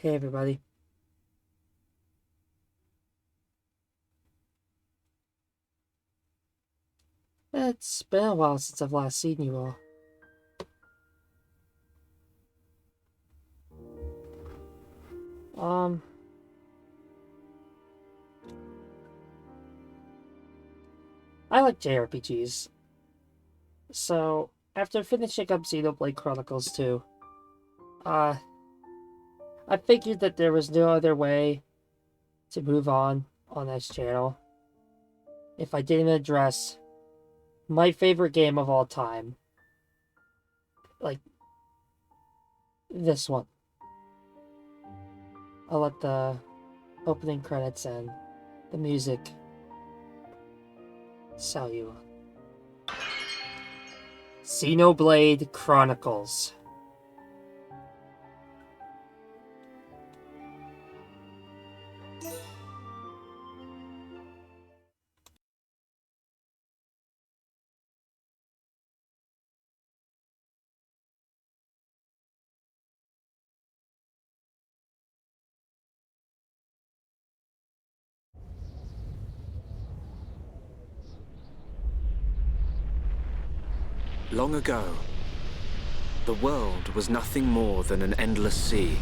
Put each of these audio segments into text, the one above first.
Hey everybody. It's been a while since I've last seen you all. I like JRPGs. So, after finishing up Xenoblade Chronicles 2, I figured that there was no other way to move on this channel if I didn't address my favorite game of all time. Like, this one. I'll let the opening credits and the music sell you on. Xenoblade Chronicles. Long ago, the world was nothing more than an endless sea,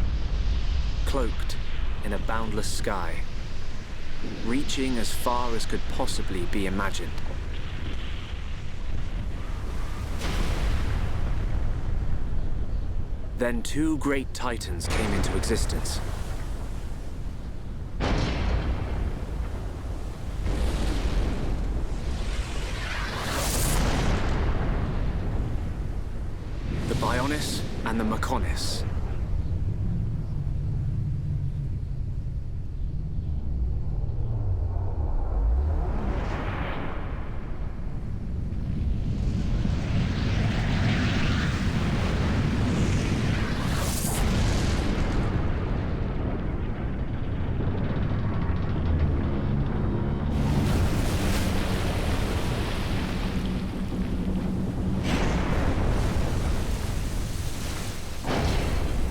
cloaked in a boundless sky, reaching as far as could possibly be imagined. Then two great titans came into existence. The Bionis and the Mechonis.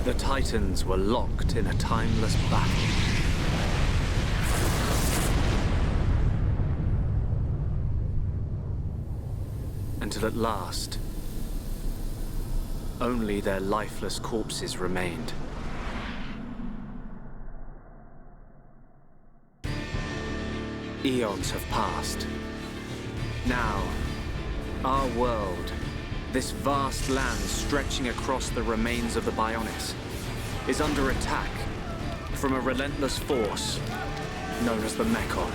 The Titans were locked in a timeless battle. Until at last, only their lifeless corpses remained. Eons have passed. Now, our world, this vast land stretching across the remains of the Bionis, is under attack from a relentless force known as the Mechon.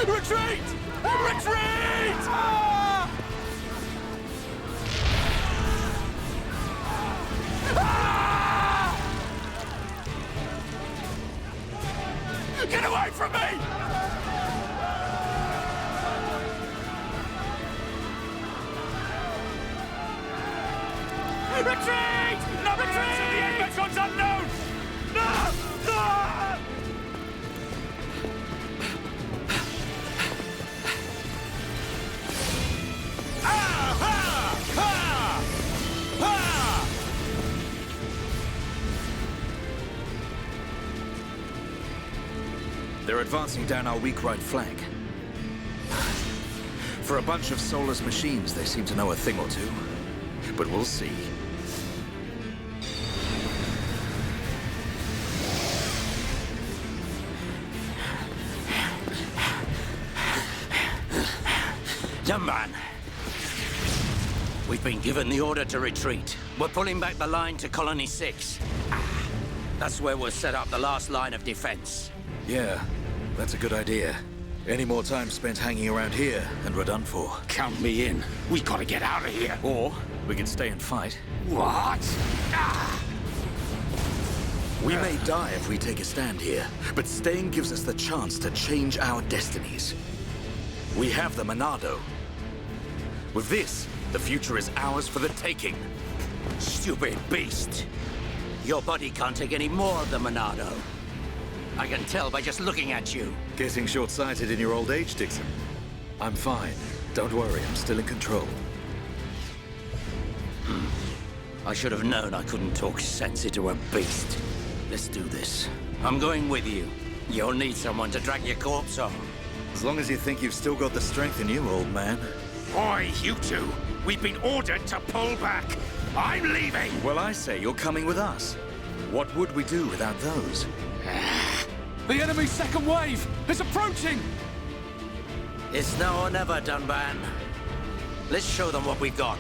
Retreat! Retreat! Get away from me! Retreat! No retreat! The Mechonis unknown! No! No! They're advancing down our weak right flank. For a bunch of soulless machines, they seem to know a thing or two. But we'll see. Young man, we've been given the order to retreat. We're pulling back the line to Colony 6. That's where we'll set up the last line of defense. Yeah, that's a good idea. Any more time spent hanging around here, and we're done for. Count me in. We gotta get out of here. Or we can stay and fight. What? We may die if we take a stand here, but staying gives us the chance to change our destinies. We have the Monado. With this, the future is ours for the taking. Stupid beast. Your body can't take any more of the Monado. I can tell by just looking at you. Getting short-sighted in your old age, Dixon. I'm fine. Don't worry, I'm still in control. I should have known I couldn't talk sense into a beast. Let's do this. I'm going with you. You'll need someone to drag your corpse on. As long as you think you've still got the strength in you, old man. Oi, you two! We've been ordered to pull back. I'm leaving! Well, I say you're coming with us. What would we do without those? The enemy's second wave is approaching! It's now or never, Dunban. Let's show them what we've got.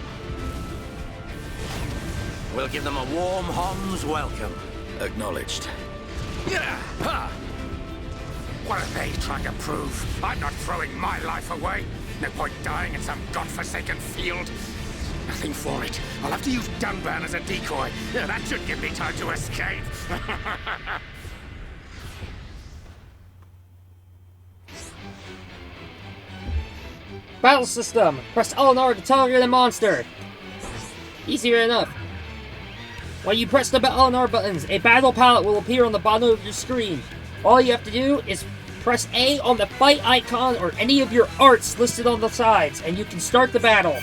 We'll give them a warm Hom's welcome. Acknowledged. Yeah! Ha! What are they trying to prove? I'm not throwing my life away. No point dying in some godforsaken field. Nothing for it. I'll have to use Dunban as a decoy. Yeah, that should give me time to escape. Battle system. Press L and R to target a monster. Easier enough. When you press the L and R buttons, a battle palette will appear on the bottom of your screen. All you have to do is press A on the fight icon or any of your arts listed on the sides, and you can start the battle.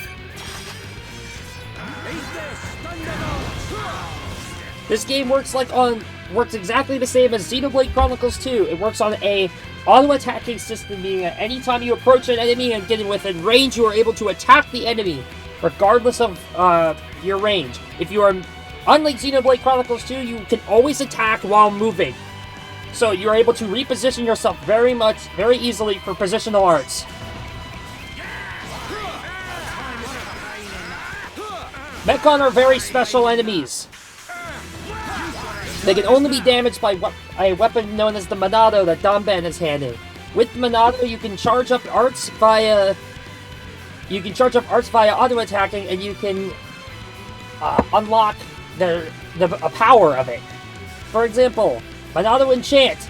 This game works exactly the same as Xenoblade Chronicles 2. It works on a auto-attacking system, meaning that anytime you approach an enemy and get within range, you are able to attack the enemy, regardless of your range. If you are unlike Xenoblade Chronicles 2, you can always attack while moving. So you're able to reposition yourself very easily for positional arts. Mechon are very special enemies. They can only be damaged by a weapon known as the Monado that Donban is handing. With the Monado, you can charge up arts via auto attacking, and you can unlock the power of it. For example, Monado Enchant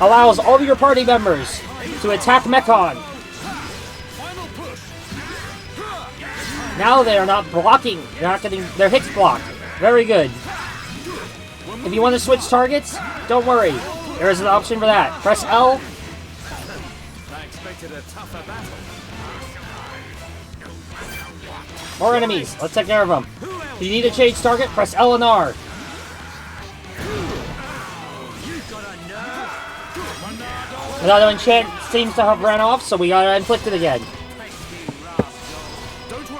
allows all of your party members to attack Mechon. Now they are not blocking. They're not getting their hits blocked. Very good. If you want to switch targets, don't worry. There is an option for that. Press L. I expected a tougher battle. More enemies. Let's take care of them. If you need to change target, press L and R. Monado Enchant seems to have ran off, so we gotta inflict it again.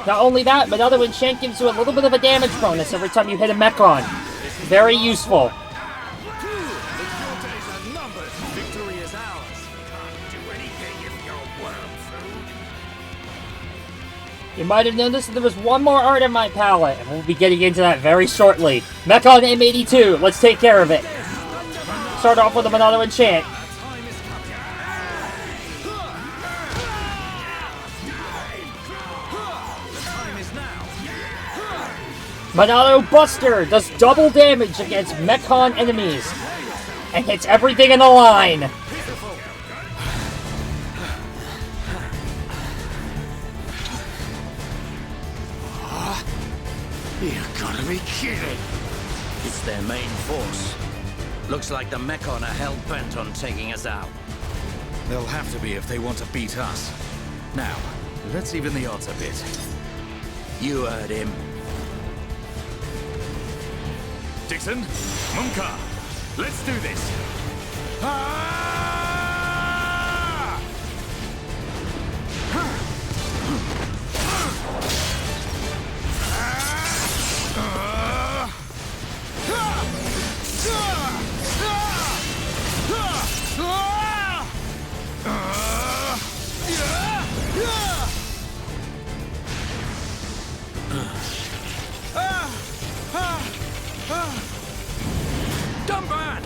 Not only that, Monado Enchant gives you a little bit of a damage bonus every time you hit a Mechon. Very useful. You might have noticed that there was one more art in my palette, and we'll be getting into that very shortly. Mechon M82, let's take care of it. Start off with the Monado Enchant. Monado Buster does double damage against Mechon enemies and hits everything in the line. You gotta be kidding! It's their main force. Looks like the Mechon are hell-bent on taking us out. They'll have to be if they want to beat us. Now, let's even the odds a bit. You heard him. Dixon, Munka, let's do this. Dunban!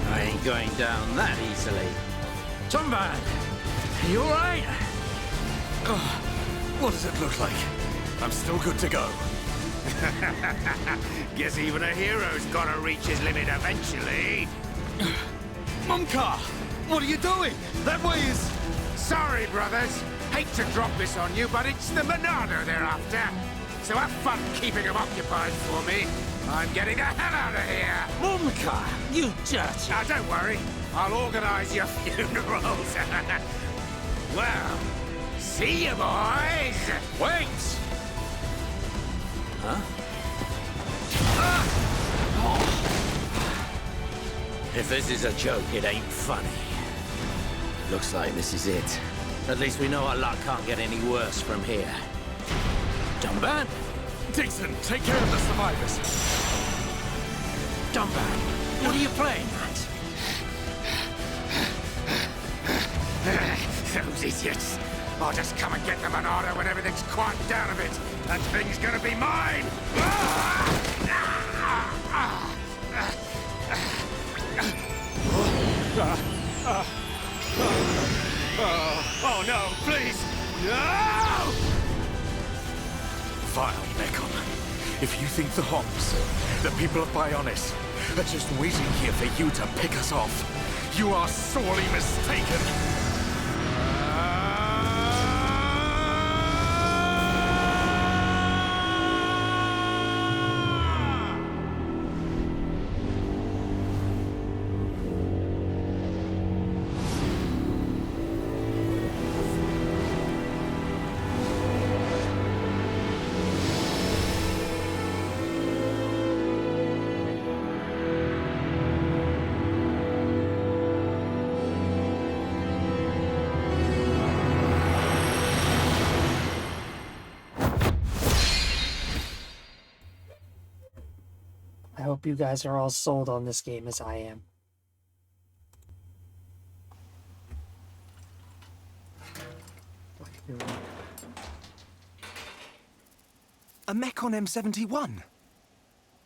I ain't going down that easily. Dunban, you all right? What does it look like? I'm still good to go. Guess even a hero's gotta reach his limit eventually. Munka, What are you doing? That way is... Sorry, brothers. Hate to drop this on you, but it's the Monado they're after. So have fun keeping them occupied for me. I'm getting the hell out of here. Mumka, you dirty... Now, don't worry. I'll organize your funerals. Well, see you, boys. Wait! Huh? If this is a joke, it ain't funny. Looks like this is it. At least we know our luck can't get any worse from here. Dumban? Dixon, take care of the survivors. Dumban, what are you playing at? Those idiots. I'll just come and get the Monado when everything's quieted down a bit. That thing's gonna be mine! Oh no, please! No! Vile Mechon. If you think the Homs, the people of Bionis, are just waiting here for you to pick us off, you are sorely mistaken. I hope you guys are all sold on this game as I am. A Mechon M71.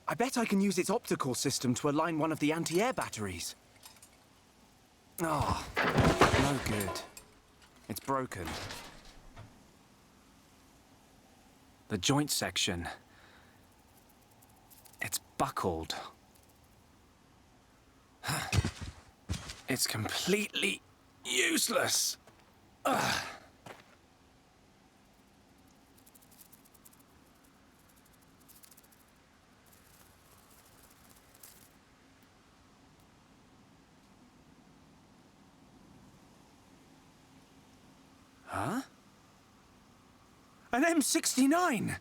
I bet I can use its optical system to align one of the anti-air batteries. Oh, no good. It's broken. The joint section. It's buckled. It's completely useless. Ugh. Huh? An M69!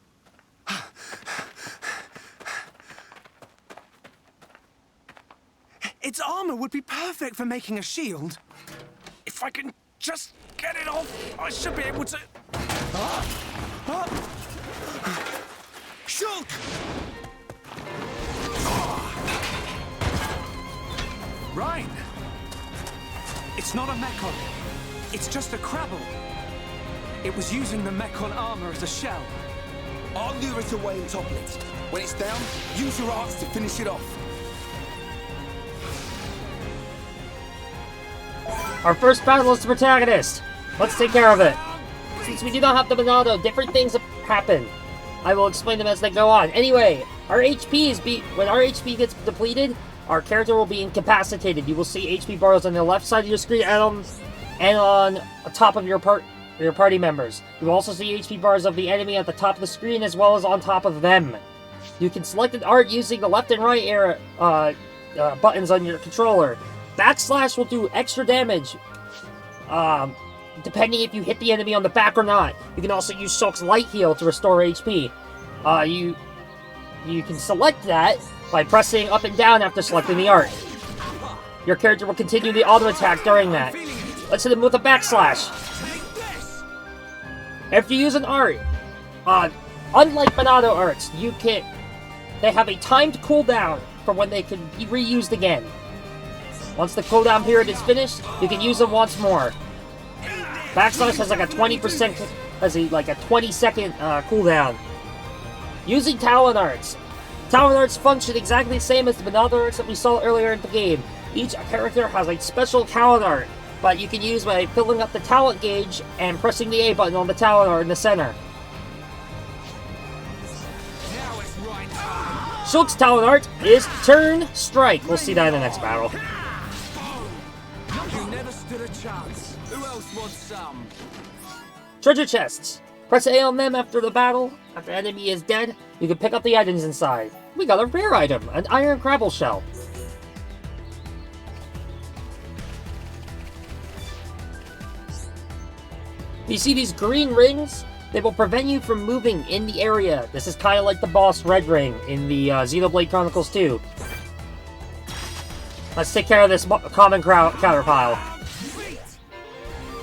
Its armor would be perfect for making a shield. If I can just get it off, I should be able to... Shulk! Rhine! It's not a Mechon. It's just a Crabble. It was using the Mechon armor as a shell. I'll lure it away and topple it. When it's down, use your arts to finish it off. Our first battle is the protagonist. Let's take care of it. Since we do not have the Monado, different things happen. I will explain them as they go on. Anyway, when our HP gets depleted, our character will be incapacitated. You will see HP bars on the left side of your screen and on top of your party members. You will also see HP bars of the enemy at the top of the screen as well as on top of them. You can select an art using the left and right buttons on your controller. Backslash will do extra damage, depending if you hit the enemy on the back or not. You can also use Shulk's Light Heal to restore HP. You can select that by pressing up and down after selecting the art. Your character will continue the auto attack during that. Let's hit him with a backslash. After you use an art, unlike Monado arts, they have a timed cooldown for when they can be reused again. Once the cooldown period is finished, you can use them once more. Backslash has like a 20%, like a 20-second cooldown. Using Talon Arts. Talon Arts function exactly the same as the Monado arts that we saw earlier in the game. Each character has a special talent art, but you can use by filling up the talent gauge and pressing the A button on the talent art in the center. Shulk's talent art is Turn Strike. We'll see that in the next battle. You never chance. Who else wants some? Treasure chests. Press A on them after the battle. After the enemy is dead, you can pick up the items inside. We got a rare item, an iron crabble shell. You see these green rings? They will prevent you from moving in the area. This is kind of like the boss Red Ring in the Xenoblade Chronicles 2. Let's take care of this common counter pile.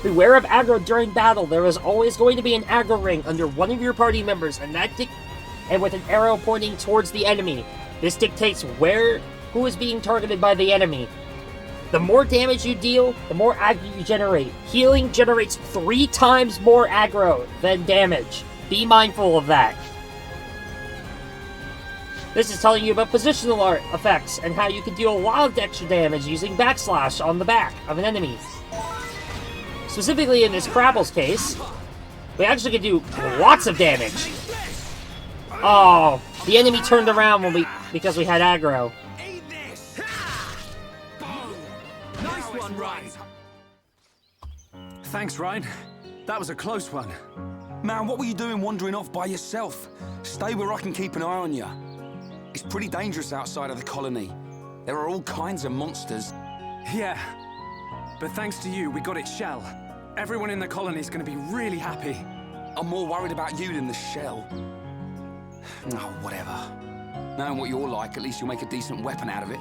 Beware of aggro during battle. There is always going to be an aggro ring under one of your party members, and with an arrow pointing towards the enemy. This dictates who is being targeted by the enemy. The more damage you deal, the more aggro you generate. Healing generates 3 times more aggro than damage. Be mindful of that. This is telling you about positional art effects and how you can deal a lot of extra damage using backslash on the back of an enemy. Specifically in this Crabble's case, we actually can do lots of damage. Oh, the enemy turned around because we had aggro. Thanks, Ryan. That was a close one. Man, what were you doing wandering off by yourself? Stay where I can keep an eye on you. It's pretty dangerous outside of the colony. There are all kinds of monsters. Yeah. But thanks to you, we got its shell. Everyone in the colony is going to be really happy. I'm more worried about you than the shell. Oh, whatever. Knowing what you're like, at least you'll make a decent weapon out of it.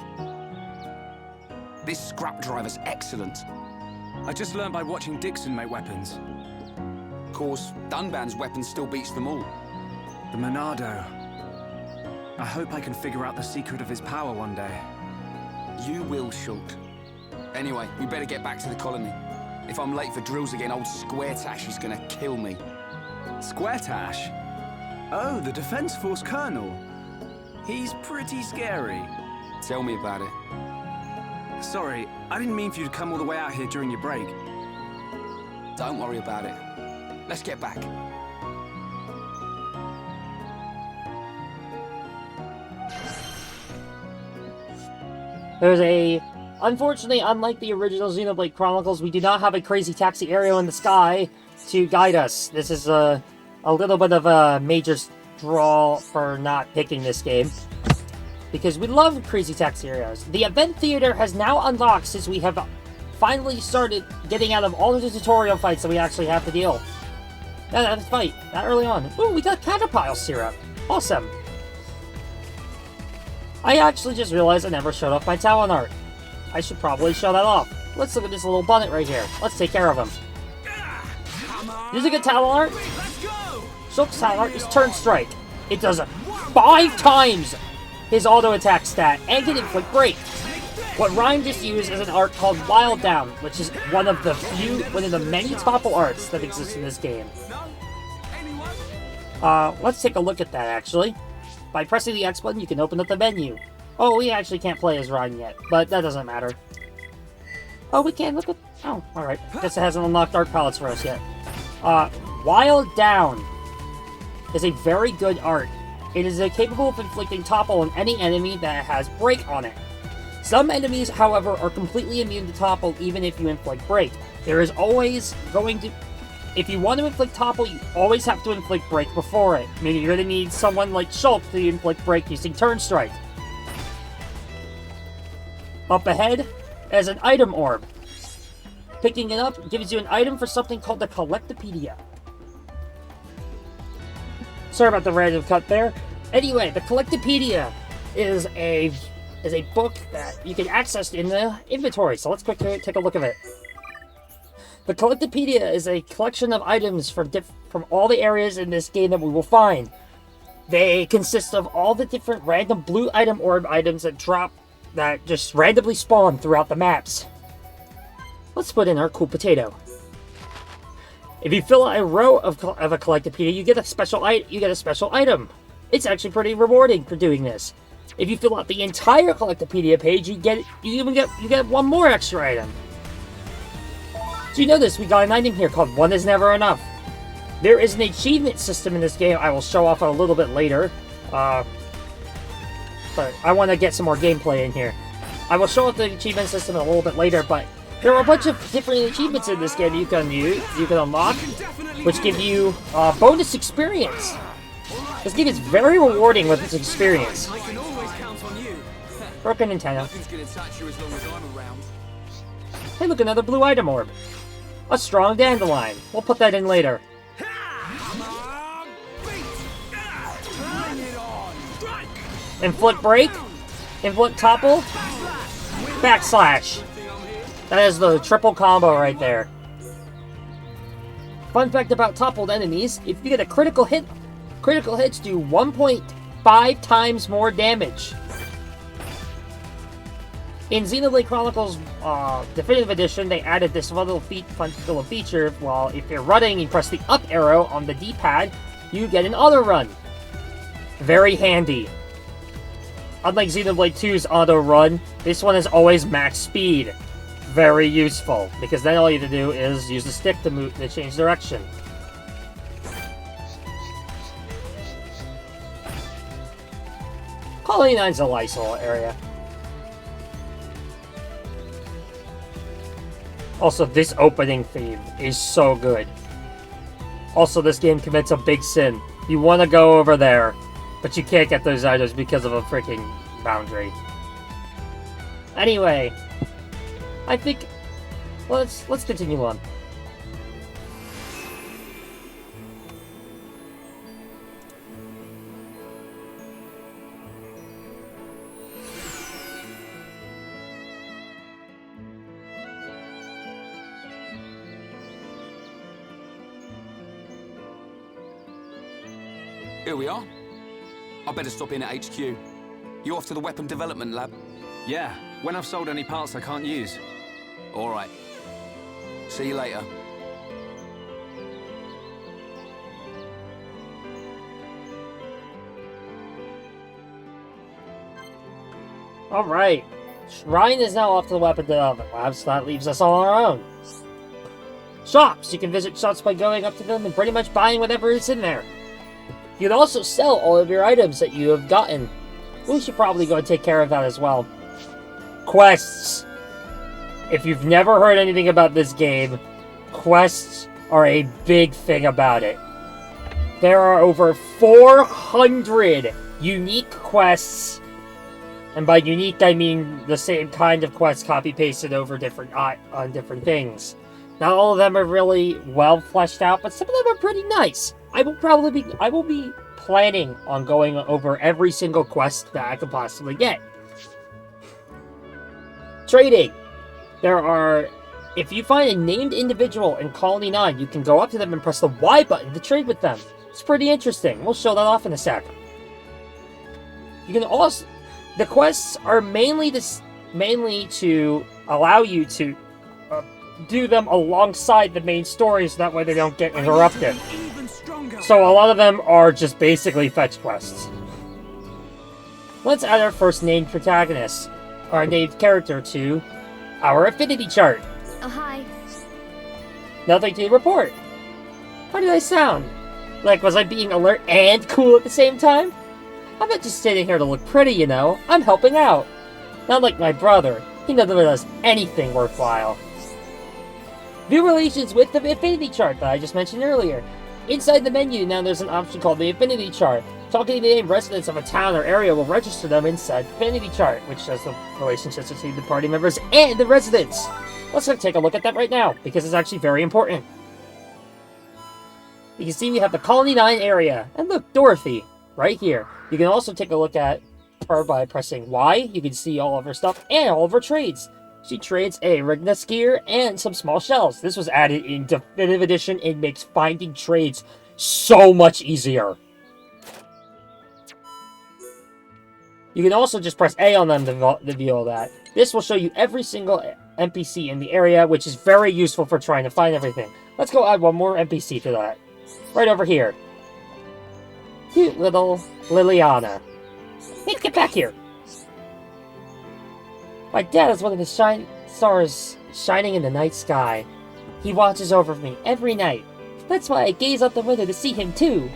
This scrap driver's excellent. I just learned by watching Dixon make weapons. Of course, Dunban's weapon still beats them all. The Monado. I hope I can figure out the secret of his power one day. You will, Shulk. Anyway, we better get back to the colony. If I'm late for drills again, old Squaretash is gonna kill me. Squaretash? Oh, the Defense Force Colonel. He's pretty scary. Tell me about it. Sorry, I didn't mean for you to come all the way out here during your break. Don't worry about it. Let's get back. Unfortunately, unlike the original Xenoblade Chronicles, we do not have a crazy taxi area in the sky to guide us. This is a little bit of a major draw for not picking this game, because we love crazy taxi areas. The event theater has now unlocked since we have finally started getting out of all of the tutorial fights that we actually have to deal. That fight, that early on. Ooh, we got Caterpillar syrup. Awesome. I actually just realized I never showed off my talent art. I should probably show that off. Let's look at this little bonnet right here. Let's take care of him. Using a talent art, Shulk's talent art is Turn Strike. It does 5 times his auto attack stat and can inflict break. What Ryan just used is an art called Wild Down, which is one of the many topple arts that exist in this game. Let's take a look at that actually. By pressing the X button, you can open up the menu. Oh, we actually can't play as Ryan yet, but that doesn't matter. Oh, we can look at... Oh, alright. Guess it hasn't unlocked art palettes for us yet. Wild Down is a very good art. It is capable of inflicting topple on any enemy that has break on it. Some enemies, however, are completely immune to topple even if you inflict break. There is always going to... If you want to inflict topple, you always have to inflict break before it, meaning you're going to need someone like Shulk to inflict break using Turn Strike. Up ahead is an item orb. Picking it up gives you an item for something called the Collectopedia. Sorry about the random cut there. Anyway, the Collectopedia is a book that you can access in the inventory, so let's quickly take a look at it. The Collectopedia is a collection of items from all the areas in this game that we will find. They consist of all the different random blue item orb items that just randomly spawn throughout the maps. Let's put in our cool potato. If you fill out a row of a Collectopedia, you get a special item. It's actually pretty rewarding for doing this. If you fill out the entire Collectopedia page, you get one more extra item. So you notice we got an item here called One Is Never Enough. There is an achievement system in this game I will show off a little bit later. But I want to get some more gameplay in here. I will show off the achievement system a little bit later, but There are a bunch of different achievements in this game you can unlock, which give you bonus experience. This game is very rewarding with its experience. I can always count on you. Broken Nintendo. Nothing's gonna touch you as long as I'm around. Hey, look, another blue item orb. A strong dandelion. We'll put that in later. Inflict break, inflict topple, backslash. That is the triple combo right there. Fun fact about toppled enemies, if you get a critical hits do 1.5 times more damage. In Xenoblade Chronicles Definitive Edition, they added this fun little feature. While if you're running, you press the up arrow on the D-pad, you get an auto run. Very handy. Unlike Xenoblade 2's auto run, this one is always max speed. Very useful, because then all you have to do is use the stick to change direction. Colony 9's a nice little area. Also, this opening theme is so good. Also, this game commits a big sin. You want to go over there, but you can't get those items because of a freaking boundary. Anyway, I think let's continue on. Here we are. I better stop in at HQ. You off to the weapon development lab? Yeah, when I've sold any parts I can't use. All right. See you later. Alright. Ryan is now off to the weapon development lab, so that leaves us on our own. Shops! You can visit shops by going up to them and pretty much buying whatever is in there. You can also sell all of your items that you have gotten. We should probably go and take care of that as well. Quests. If you've never heard anything about this game, quests are a big thing about it. There are over 400 unique quests. And by unique, I mean the same kind of quests copy-pasted over on different things. Not all of them are really well fleshed out, but some of them are pretty nice. I will be planning on going over every single quest that I could possibly get. Trading. If you find a named individual in Colony 9, you can go up to them and press the Y button to trade with them. It's pretty interesting. We'll show that off in a sec. You can also... The quests are mainly to allow you to do them alongside the main story, so that way they don't get interrupted. So a lot of them are just basically fetch quests. Let's add our first named protagonist, our named character, to our affinity chart. Oh, hi. Nothing to report. How did I sound? Like, was I being alert and cool at the same time? I'm not just sitting here to look pretty, you know. I'm helping out. Not like my brother. He never does anything worthwhile. View relations with the affinity chart that I just mentioned earlier. Inside the menu, now there's an option called the affinity chart. Talking to the named residents of a town or area will register them inside the affinity chart, which shows the relationships between the party members and the residents. Let's take a look at that right now, because it's actually very important. You can see we have the Colony 9 area. And look, Dorothy, right here. You can also take a look at her by pressing Y. You can see all of her stuff and all of her trades. She trades a Rigna gear and some small shells. This was added in Definitive Edition. It makes finding trades so much easier. You can also just press A on them to view all that. This will show you every single NPC in the area, which is very useful for trying to find everything. Let's go add one more NPC to that. Right over here. Cute little Liliana. Hey, get back here! My dad is one of the stars shining in the night sky. He watches over me every night. That's why I gaze out the window to see him too.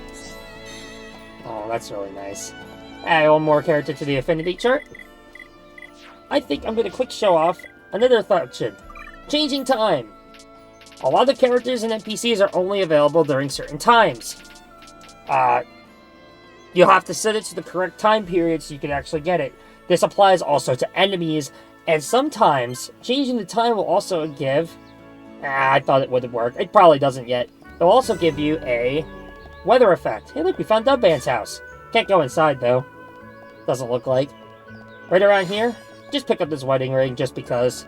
Oh, that's really nice. Add one more character to the affinity chart. I think I'm going to quick show off another function. Changing time. A lot of characters and NPCs are only available during certain times. You'll have to set it to the correct time period so you can actually get it. This applies also to enemies, and sometimes changing the time will also give... I thought it would work. It probably doesn't yet. It'll also give you a weather effect. Hey look, we found Dubband's house. Can't go inside though. Doesn't look like. Right around here, just pick up this wedding ring just because.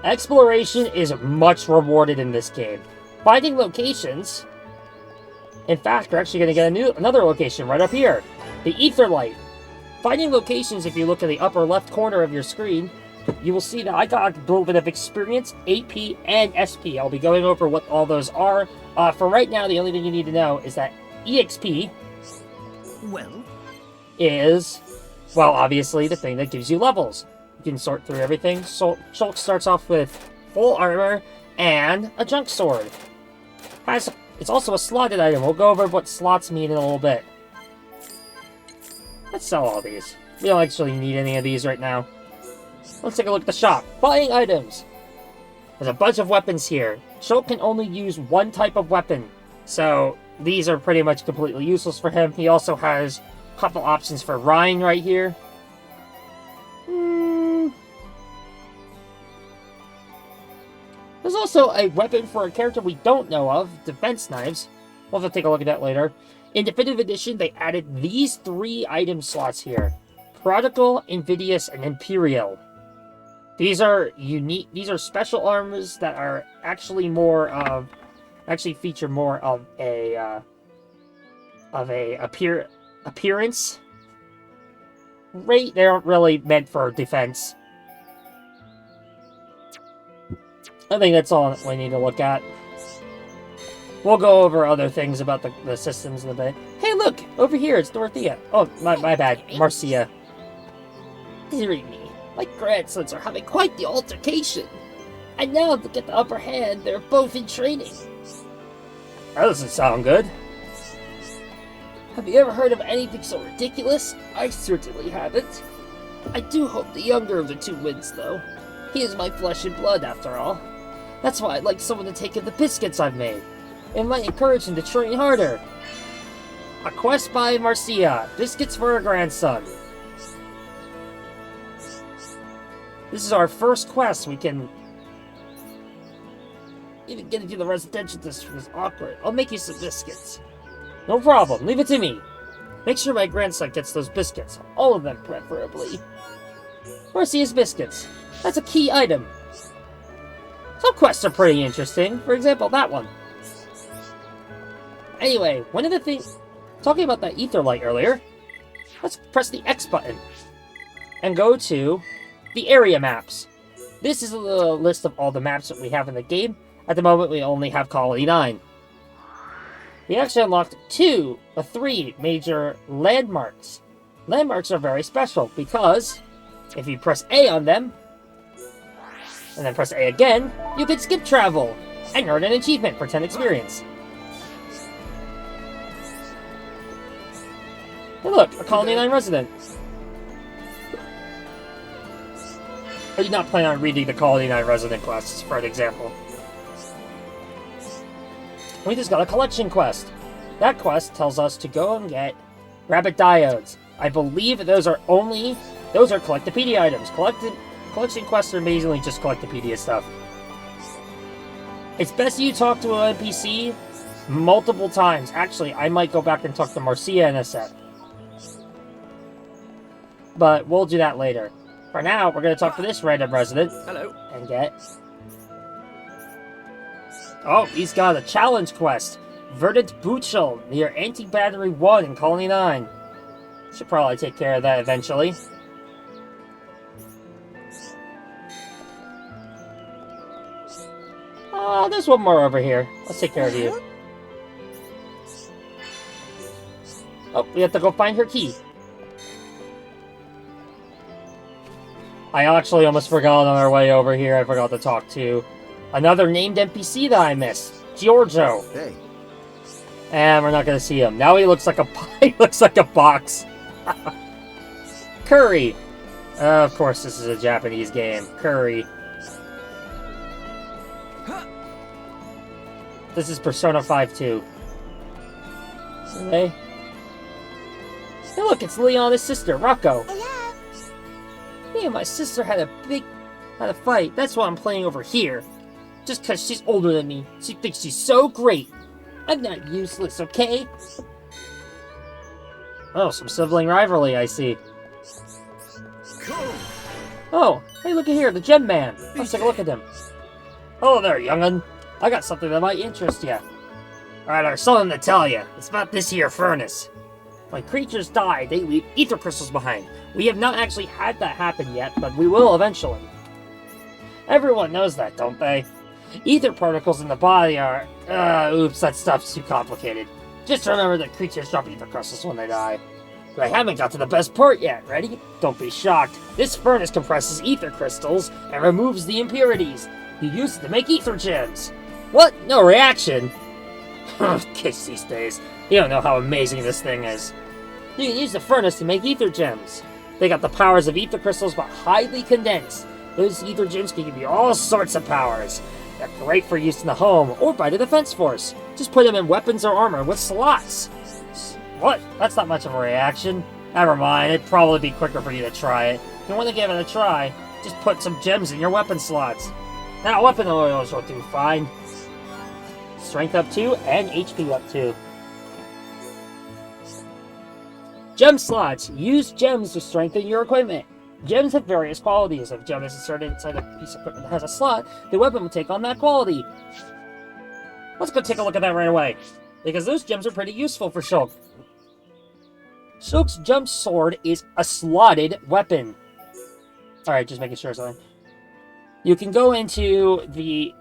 Exploration is much rewarded in this game. Finding locations... In fact, we're actually going to get another location right up here. The Ether Light. Finding locations, if you look at the upper left corner of your screen, you will see that I got a little bit of experience, AP, and SP. I'll be going over what all those are. For right now, the only thing you need to know is that EXP is, well, obviously the thing that gives you levels. You can sort through everything. Shulk starts off with full armor and a junk sword. It's also a slotted item. We'll go over what slots mean in a little bit. Let's sell all these. We don't actually need any of these right now. Let's take a look at the shop. Buying items. There's a bunch of weapons here. Shulk can only use one type of weapon, so these are pretty much completely useless for him. He also has a couple options for Ryan right here. There's also a weapon for a character we don't know of, defense knives. We'll have to take a look at that later. In Definitive Edition, they added these 3 item slots here. Prodigal, Invidious, and Imperial. These are unique, these are special armors that are actually more of, feature more of a appearance rate. They aren't really meant for defense. I think that's all we need to look at. We'll go over other things about the systems in a bit. Hey, look! Over here, it's Dorothea. Oh, my bad. Marcia. Dearie me. My grandsons are having quite the altercation. And now to get the upper hand, they're both in training. That doesn't sound good. Have you ever heard of anything so ridiculous? I certainly haven't. I do hope the younger of the 2 wins, though. He is my flesh and blood, after all. That's why I'd like someone to take in the biscuits I've made. It might encourage him to train harder. A quest by Marcia. Biscuits for her grandson. This is our first quest. We can... Even getting to the residential district is awkward. I'll make you some biscuits. No problem. Leave it to me. Make sure my grandson gets those biscuits. All of them, preferably. Marcia's biscuits. That's a key item. Some quests are pretty interesting. For example, that one. Anyway, one of the things... Talking about that ether light earlier, let's press the X button and go to the area maps. This is a list of all the maps that we have in the game. At the moment, we only have Colony 9. We actually unlocked 3 major landmarks. Landmarks are very special because if you press A on them, and then press A again, you can skip travel and earn an achievement for 10 experience. Hey look, a Colony 9 resident. Are you not planning on reading the Colony 9 resident quests, for an example? We just got a collection quest. That quest tells us to go and get rabbit diodes. I believe those are Collectopedia items. Collection quests are amazingly just Collectopedia stuff. It's best you talk to an NPC multiple times. Actually, I might go back and talk to Marcia in a sec. But we'll do that later. For now, we're going to talk to this random resident. Hello. And get... Oh, he's got a challenge quest. Verdant Butchel, near Anti-Battery 1 in Colony 9. Should probably take care of that eventually. Oh, there's one more over here. Let's take care of you. Oh, we have to go find her key. I actually almost forgot on our way over here. I forgot to talk to another named NPC that I missed. Giorgio. Hey. And we're not gonna see him. Now he looks like a box. Curry. Of course, this is a Japanese game. Curry. This is Persona 5 2. Hey. Hey, look, it's Leon's sister, Rocco. Me and my sister had a fight. That's why I'm playing over here. Just because she's older than me. She thinks she's so great. I'm not useless, okay? Oh, some sibling rivalry, I see. Oh, hey, look at here, the Gem Man. Let's take a look at him. Hello there, young'un. I got something that might interest you. Alright, there's something to tell you. It's about this here furnace. When creatures die, they leave ether crystals behind. We have not actually had that happen yet, but we will eventually. Everyone knows that, don't they? Ether particles in the body are... oops, that stuff's too complicated. Just remember that creatures drop ether crystals when they die. But I haven't got to the best part yet. Ready? Don't be shocked. This furnace compresses ether crystals and removes the impurities. You use it to make ether gems. What? No reaction? Kids these days. You don't know how amazing this thing is. You can use the furnace to make ether gems. They got the powers of ether crystals, but highly condensed. Those ether gems can give you all sorts of powers. They're great for use in the home or by the defense force. Just put them in weapons or armor with slots. What? That's not much of a reaction. Never mind, it'd probably be quicker for you to try it. If you want to give it a try, just put some gems in your weapon slots. Now, weapon oils will do fine. Strength up 2 and HP up 2. Gem slots. Use gems to strengthen your equipment. Gems have various qualities. If a gem is inserted inside a piece of equipment that has a slot, the weapon will take on that quality. Let's go take a look at that right away, because those gems are pretty useful for Shulk. Shulk's jump sword is a slotted weapon. Alright, just making sure something. You can go into the...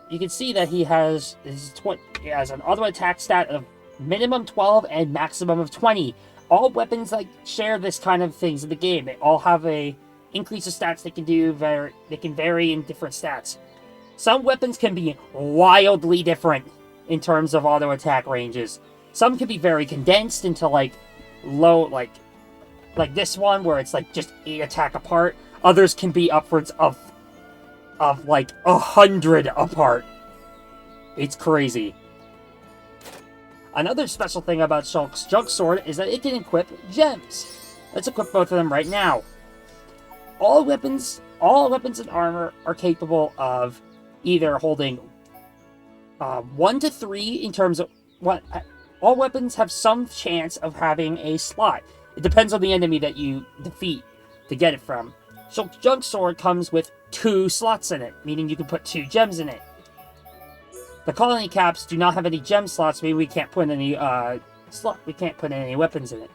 You can see that he has an auto attack stat of minimum 12 and maximum of 20. All weapons that share this kind of things in the game. They all have a increase of stats they can vary in different stats. Some weapons can be wildly different in terms of auto attack ranges. Some can be very condensed into low, like this one where it's just 8 attack apart. Others can be upwards of 100 apart. It's crazy. Another special thing about Shulk's junk sword is that it can equip gems. Let's equip both of them right now. All weapons and armor are capable of either holding 1 to 3 in terms of what. All weapons have some chance of having a slot. It depends on the enemy that you defeat to get it from. Shulk's junk sword comes with 2 slots in it, meaning you can put 2 gems in it. The colony caps do not have any gem slots, meaning we can't put any we can't put any weapons in it.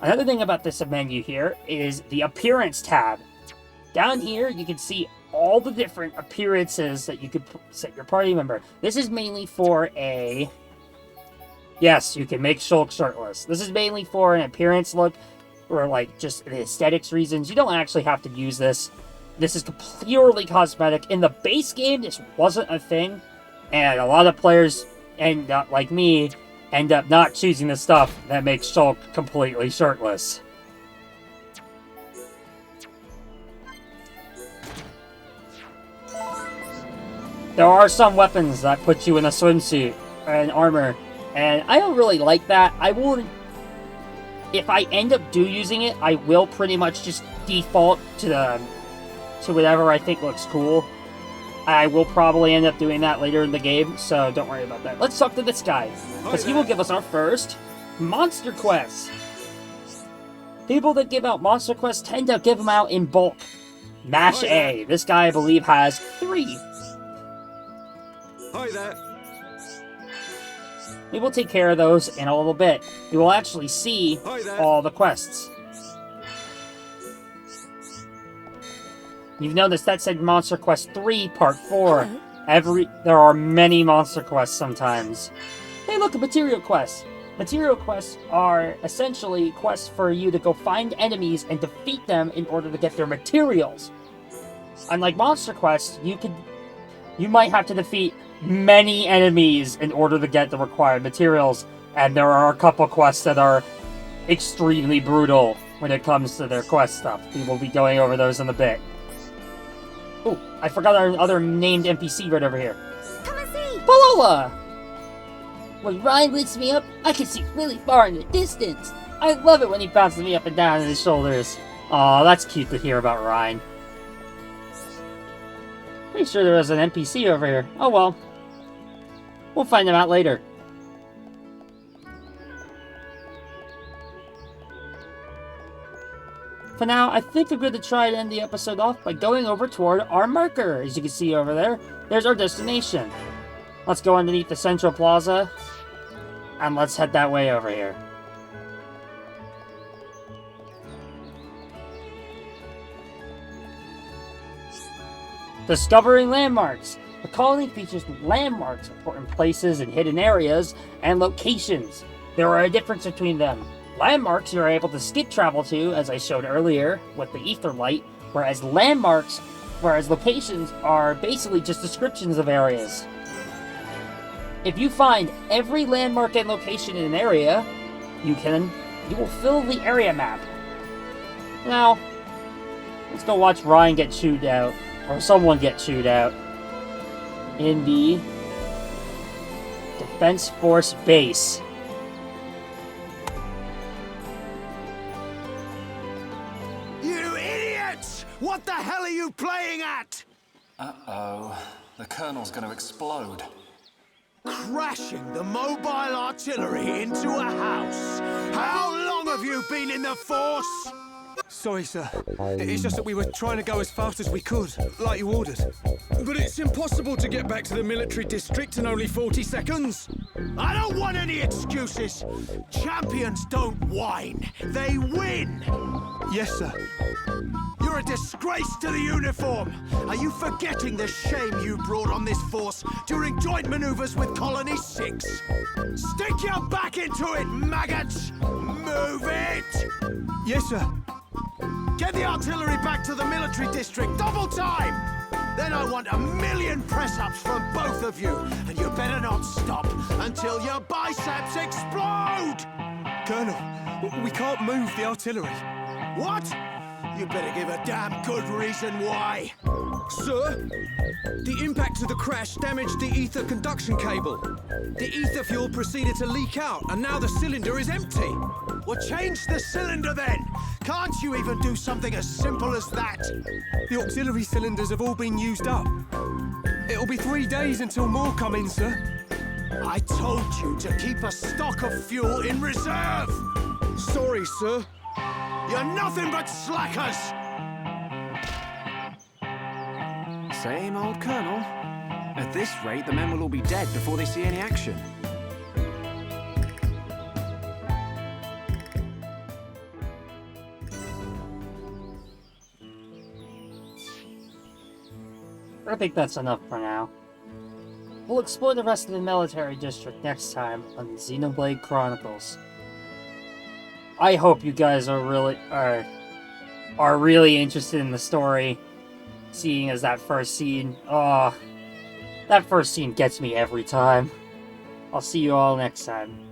Another thing about this menu here is the appearance tab. Down here, you can see all the different appearances that you could set your party member. This is mainly for a... Yes, you can make Shulk shirtless. This is mainly for an appearance look, or just aesthetics reasons. You don't actually have to use this. This is purely cosmetic. In the base game, this wasn't a thing, and a lot of players like me, end up not choosing the stuff that makes Shulk completely shirtless. There are some weapons that put you in a swimsuit and armor, and I don't really like that. I will, if I end up using it, I will pretty much just default to whatever I think looks cool. I will probably end up doing that later in the game, so don't worry about that. Let's talk to this guy, because he will give us our first Monster Quest. People that give out Monster Quests tend to give them out in bulk. Mash A. This guy, I believe, has 3. Hi there. We will take care of those in a little bit. You will actually see all the quests. You've noticed that said Monster Quest 3, Part 4. There are many Monster Quests sometimes. Hey, look, a Material Quest. Material Quests are essentially quests for you to go find enemies and defeat them in order to get their materials. Unlike Monster Quests, you might have to defeat many enemies in order to get the required materials, and there are a couple quests that are extremely brutal. when it comes to their quest stuff. We will be going over those in a bit. Oh, I forgot our other named NPC right over here. Come and see! Palola! When Ryan lifts me up, I can see really far in the distance. I love it when he bounces me up and down on his shoulders. Aw, that's cute to hear about Ryan. Pretty sure there was an NPC over here. Oh well. We'll find him out later. For now, I think I'm going to try to end the episode off by going over toward our marker. As you can see over there, there's our destination. Let's go underneath the Central Plaza, and let's head that way over here. Discovering landmarks. The colony features landmarks, important places and hidden areas, and locations. There are a difference between them. Landmarks you are able to skip travel to, as I showed earlier with the ether light, whereas locations are basically just descriptions of areas. If you find every landmark and location in an area, you will fill the area map. Now, let's go watch Ryan get chewed out, or someone get chewed out, in the Defense Force base. You idiots! What the hell are you playing at? Uh-oh. The Colonel's gonna explode. Crashing the mobile artillery into a house. How long have you been in the Force? Sorry, sir. It's just that we were trying to go as fast as we could, like you ordered. But it's impossible to get back to the military district in only 40 seconds. I don't want any excuses. Champions don't whine, they win. Yes, sir. You're a disgrace to the uniform. Are you forgetting the shame you brought on this force during joint maneuvers with Colony 6? Stick your back into it, maggots! Move it! Yes, sir. Get the artillery back to the military district, double time! Then I want 1,000,000 press-ups from both of you, and you better not stop until your biceps explode! Colonel, we can't move the artillery. What? You better give a damn good reason why. Sir, the impact of the crash damaged the ether conduction cable. The ether fuel proceeded to leak out, and now the cylinder is empty. Well, change the cylinder then. Can't you even do something as simple as that? The auxiliary cylinders have all been used up. It'll be 3 days until more come in, sir. I told you to keep a stock of fuel in reserve. Sorry, sir. You're nothing but slackers. Same old Colonel. At this rate, the men will all be dead before they see any action. I think that's enough for now. We'll explore the rest of the military district next time on Xenoblade Chronicles. I hope you guys are really interested in the story, seeing as that first scene. Oh, that first scene gets me every time. I'll see you all next time.